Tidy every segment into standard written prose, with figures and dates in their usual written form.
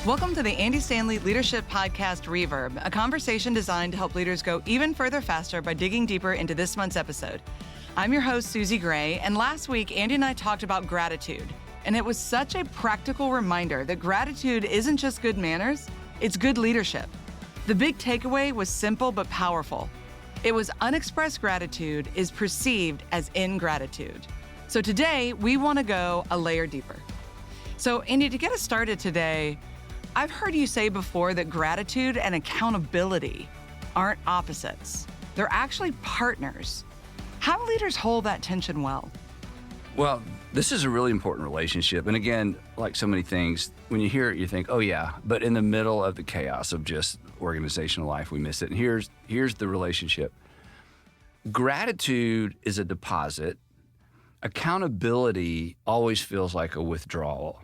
Welcome to the Andy Stanley Leadership Podcast REVERB, a conversation designed to help leaders go even further faster by digging deeper into this month's episode. I'm your host, Suzy Gray, and last week, Andy and I talked about gratitude. And it was such a practical reminder that gratitude isn't just good manners, it's good leadership. The big takeaway was simple but powerful. It was unexpressed gratitude is perceived as ingratitude. So today, we want to go a layer deeper. So Andy, to get us started today, I've heard you say before that gratitude and accountability aren't opposites. They're actually partners. How do leaders hold that tension well? Well, this is a really important relationship. And again, like so many things, when you hear it, you think, oh yeah, but in the middle of the chaos of just organizational life, we miss it. And here's the relationship. Gratitude is a deposit. Accountability always feels like a withdrawal.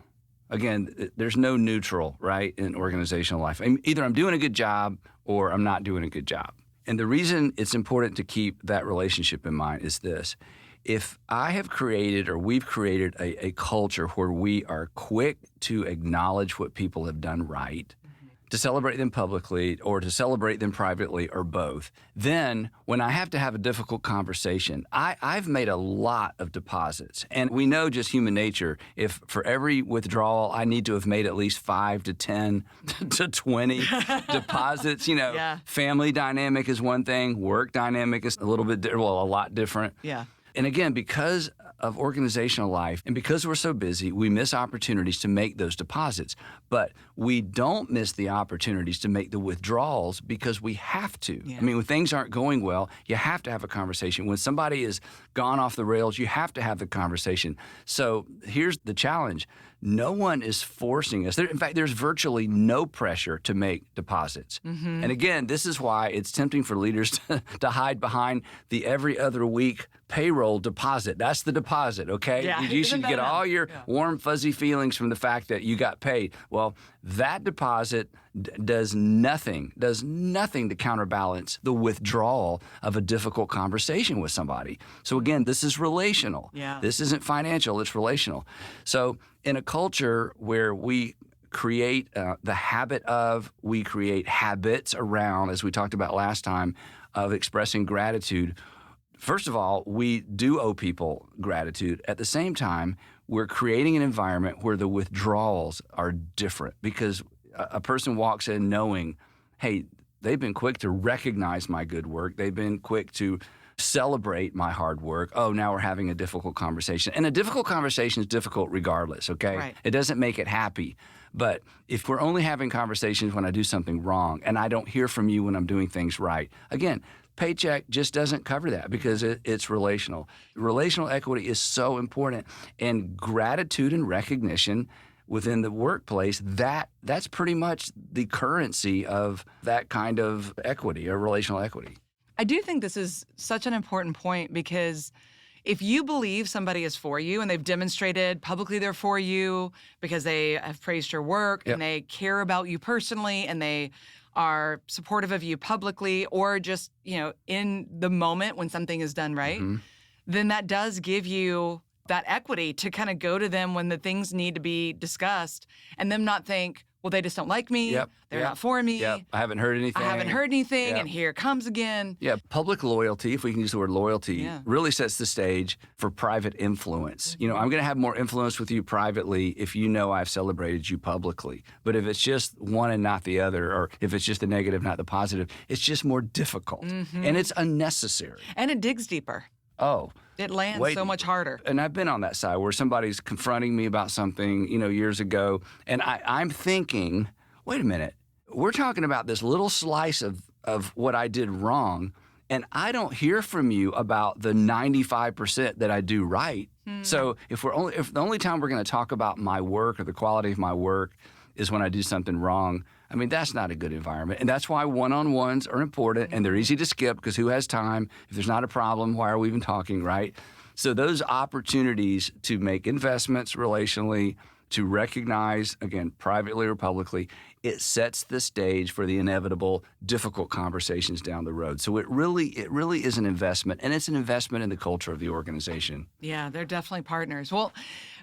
Again, there's no neutral, right, in organizational life. Either I'm doing a good job or I'm not doing a good job. And the reason it's important to keep that relationship in mind is this. If I have created or we've created a culture where we are quick to acknowledge what people have done right, to celebrate them publicly or to celebrate them privately or both, then when I have to have a difficult conversation, I've made a lot of deposits. And we know just human nature, if for every withdrawal, I need to have made at least 5 to 10 to 20 deposits. Family dynamic is one thing, work dynamic is a lot different. Yeah. And again, because of organizational life and because we're so busy, we miss opportunities to make those deposits. But we don't miss the opportunities to make the withdrawals because we have to. Yeah. When things aren't going well, you have to have a conversation. When somebody is gone off the rails, you have to have the conversation. So here's the challenge. No one is forcing us. In fact, there's virtually no pressure to make deposits. Mm-hmm. And again, this is why it's tempting for leaders to hide behind the every other week payroll deposit. That's the deposit, okay? Yeah. You should get all your warm, fuzzy feelings from the fact that you got paid. Well, that deposit does nothing to counterbalance the withdrawal of a difficult conversation with somebody. So again, this is relational. Yeah. This isn't financial, it's relational. So in a culture where we create we create habits around, as we talked about last time, of expressing gratitude. First of all, we do owe people gratitude. At the same time, we're creating an environment where the withdrawals are different because a person walks in knowing, hey, they've been quick to recognize my good work. They've been quick to celebrate my hard work. Oh, now we're having a difficult conversation. And a difficult conversation is difficult regardless, okay? Right. It doesn't make it happy. But if we're only having conversations when I do something wrong and I don't hear from you when I'm doing things right, again, paycheck just doesn't cover that because it's relational. Relational equity is so important. And gratitude and recognition within the workplace, that's pretty much the currency of that kind of equity or relational equity. I do think this is such an important point because if you believe somebody is for you and they've demonstrated publicly they're for you because they have praised your work and they care about you personally and they are supportive of you publicly or just, in the moment when something is done right, then that does give you that equity to kind of go to them when the things need to be discussed and them not think, well, they just don't like me. They're not for me. I haven't heard anything. And here it comes again. Yeah, public loyalty, if we can use the word loyalty, really sets the stage for private influence. I'm going to have more influence with you privately if you know I've celebrated you publicly. But if it's just one and not the other, or if it's just the negative, not the positive, it's just more difficult. Mm-hmm. And it's unnecessary. And it digs deeper. Oh. It lands so much harder. And I've been on that side where somebody's confronting me about something, years ago, and I'm thinking, wait a minute, we're talking about this little slice of what I did wrong, and I don't hear from you about the 95% that I do right. So if the only time we're going to talk about my work or the quality of my work is when I do something wrong, that's not a good environment. And that's why one-on-ones are important, and they're easy to skip because who has time? If there's not a problem, why are we even talking, right? So those opportunities to make investments relationally, to recognize, again, privately or publicly, it sets the stage for the inevitable difficult conversations down the road. So it really is an investment, and it's an investment in the culture of the organization. Yeah, they're definitely partners. Well,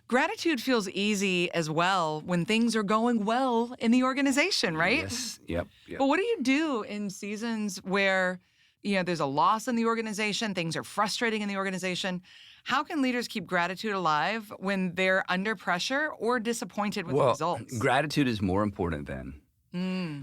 Gratitude feels easy as well when things are going well in the organization, right? Yes. Yep. But what do you do in seasons where, there's a loss in the organization, things are frustrating in the organization? How can leaders keep gratitude alive when they're under pressure or disappointed with the results? Gratitude is more important then.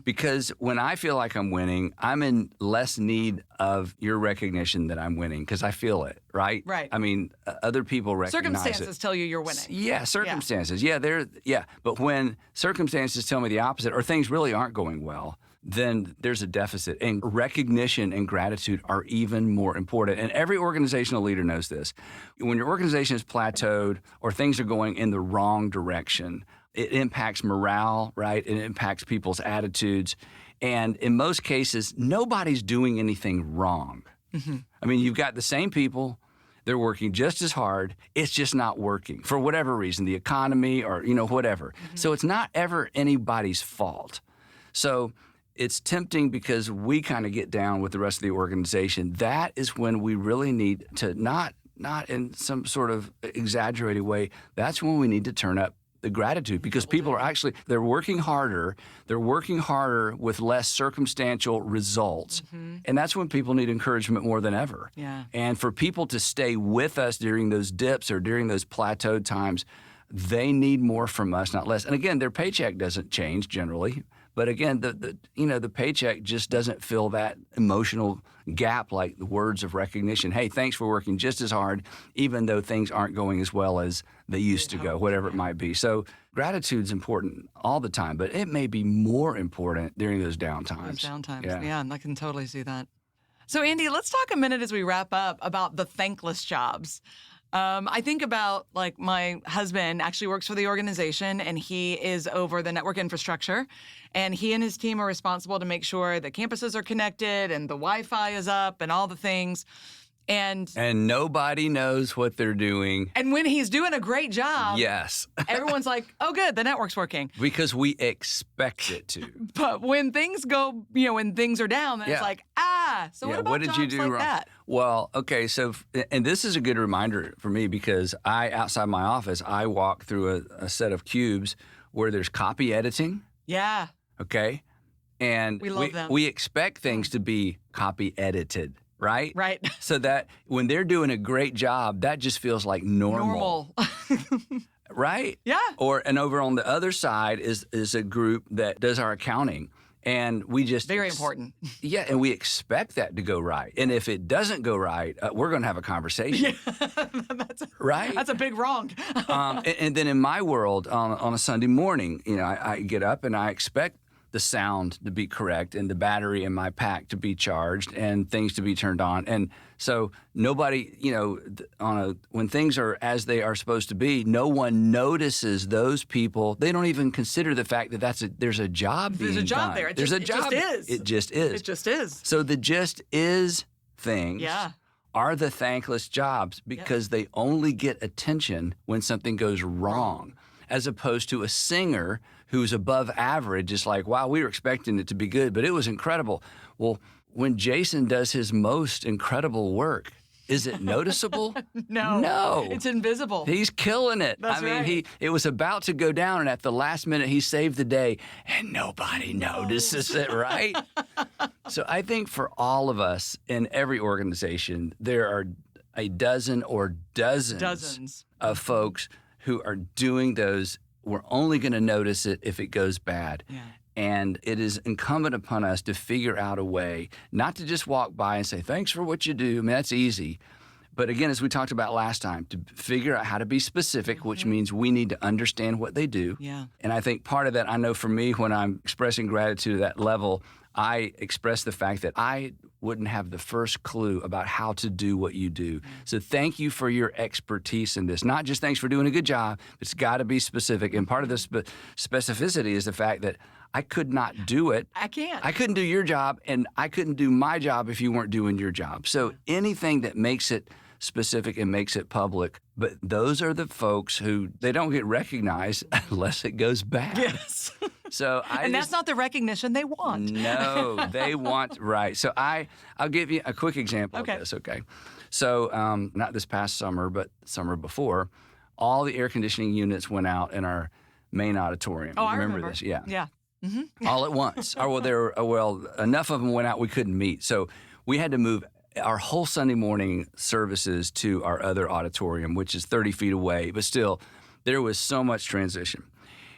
Because when I feel like I'm winning, I'm in less need of your recognition that I'm winning because I feel it, right? Right. I mean, other people recognize Circumstances tell you you're winning. Yeah, circumstances. Yeah. But when circumstances tell me the opposite or things really aren't going well, then there's a deficit. And recognition and gratitude are even more important. And every organizational leader knows this. When your organization is plateaued or things are going in the wrong direction, it impacts morale, right? It impacts people's attitudes. And in most cases, nobody's doing anything wrong. Mm-hmm. I mean, you've got the same people. They're working just as hard. It's just not working for whatever reason, the economy or, whatever. Mm-hmm. So it's not ever anybody's fault. So it's tempting because we kind of get down with the rest of the organization. That is when we really need to not in some sort of exaggerated way. That's when we need to turn up the gratitude because people are they're working harder with less circumstantial results. Mm-hmm. And that's when people need encouragement more than ever. Yeah. And for people to stay with us during those dips or during those plateaued times, they need more from us, not less. And again, their paycheck doesn't change generally. But again, the paycheck just doesn't fill that emotional gap like the words of recognition. Hey, thanks for working just as hard, even though things aren't going as well as they used to go, whatever it might be. So gratitude's important all the time, but it may be more important during those downtimes. Yeah, I can totally see that. So Andy, let's talk a minute as we wrap up about the thankless jobs. I think about my husband actually works for the organization and he is over the network infrastructure and he and his team are responsible to make sure the campuses are connected and the Wi-Fi is up and all the things. And nobody knows what they're doing. And when he's doing a great job, yes, everyone's like, oh, good, the network's working. Because we expect it to. But when things go, when things are down, then it's like, so what about what did jobs you do like wrong? that? Well, okay, so, and this is a good reminder for me because outside my office, I walk through a set of cubes where there's copy editing. Yeah. Okay. And we love them. We expect things to be copy edited. Right? Right. So that when they're doing a great job, that just feels like normal. Right? Yeah. And over on the other side is a group that does our accounting. And we just... Very important. Yeah, and we expect that to go right. And if it doesn't go right, we're going to have a conversation. Yeah. Right? That's a big wrong. And then in my world, on a Sunday morning, I get up and I expect the sound to be correct and the battery in my pack to be charged and things to be turned on. And so nobody, when things are as they are supposed to be, no one notices those people. They don't even consider the fact that there's a job being done. There's a job there. It just is. It just is. So the just is things are the thankless jobs because they only get attention when something goes wrong. As opposed to a singer who's above average, it's like, wow, we were expecting it to be good, but it was incredible. Well, when Jason does his most incredible work, is it noticeable? No. It's invisible. He's killing it. That's right. It was about to go down, and at the last minute, he saved the day, and nobody notices it, right? So I think for all of us in every organization, there are a dozen or dozens of folks who are doing those. We're only going to notice it if it goes bad. Yeah. And it is incumbent upon us to figure out a way not to just walk by and say, thanks for what you do. I mean, that's easy. But again, as we talked about last time, to figure out how to be specific, which means we need to understand what they do. Yeah. And I think part of that, I know for me, when I'm expressing gratitude at that level, I express the fact that I wouldn't have the first clue about how to do what you do. So thank you for your expertise in this. Not just thanks for doing a good job, but it's got to be specific. And part of the specificity is the fact that I could not do it. I can't. I couldn't do your job, and I couldn't do my job if you weren't doing your job. So anything that makes it specific and makes it public, but those are the folks who they don't get recognized unless it goes bad. Yes. So that's not the recognition they want. No, they want right. So I'll give you a quick example of this. Okay. So not this past summer, but summer before, all the air conditioning units went out in our main auditorium. Oh, You I remember this? Yeah. Yeah. All at once. Enough of them went out we couldn't meet. So we had to move our whole Sunday morning services to our other auditorium, which is 30 feet away. But still, there was so much transition.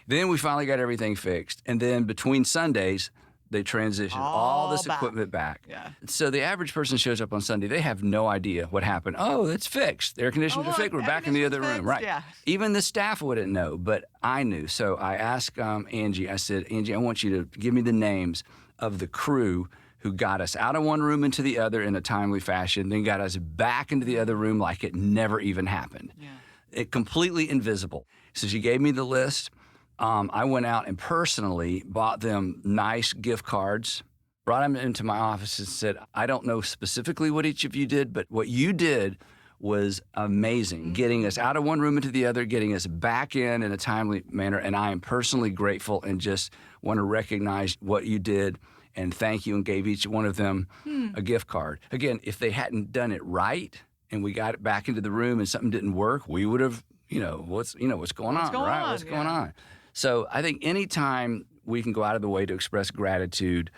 Then we finally got everything fixed. And then between Sundays, they transitioned all this equipment back. Yeah. So the average person shows up on Sunday, they have no idea what happened. Oh, it's fixed. The air conditioners are fixed. We're back in the other room. Right. Yeah. Even the staff wouldn't know, but I knew. So I asked Angie, I said, Angie, I want you to give me the names of the crew who got us out of one room into the other in a timely fashion, then got us back into the other room like it never even happened. Yeah. It completely invisible. So she gave me the list. I went out and personally bought them nice gift cards, brought them into my office and said, I don't know specifically what each of you did, but what you did was amazing, getting us out of one room into the other, getting us back in a timely manner. And I am personally grateful and just want to recognize what you did and thank you, and gave each one of them a gift card. Again, if they hadn't done it right and we got it back into the room and something didn't work, we would have, what's going on, right? What's going on? So I think anytime we can go out of the way to express gratitude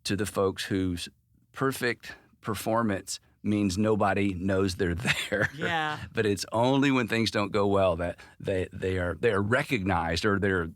to the folks whose perfect performance means nobody knows they're there. Yeah. But it's only when things don't go well that they are recognized, or they're,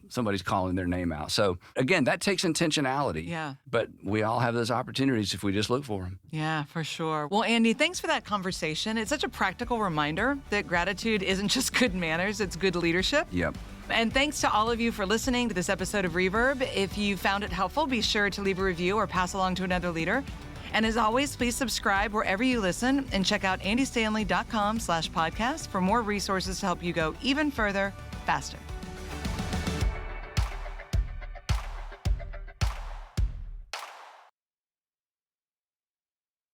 somebody's calling their name out. So again, that takes intentionality. Yeah. But we all have those opportunities if we just look for them. Yeah, for sure. Well, Andy, thanks for that conversation. It's such a practical reminder that gratitude isn't just good manners, it's good leadership. Yep. And thanks to all of you for listening to this episode of Reverb. If you found it helpful, be sure to leave a review or pass along to another leader. And as always, please subscribe wherever you listen and check out andystanley.com/podcast for more resources to help you go even further, faster.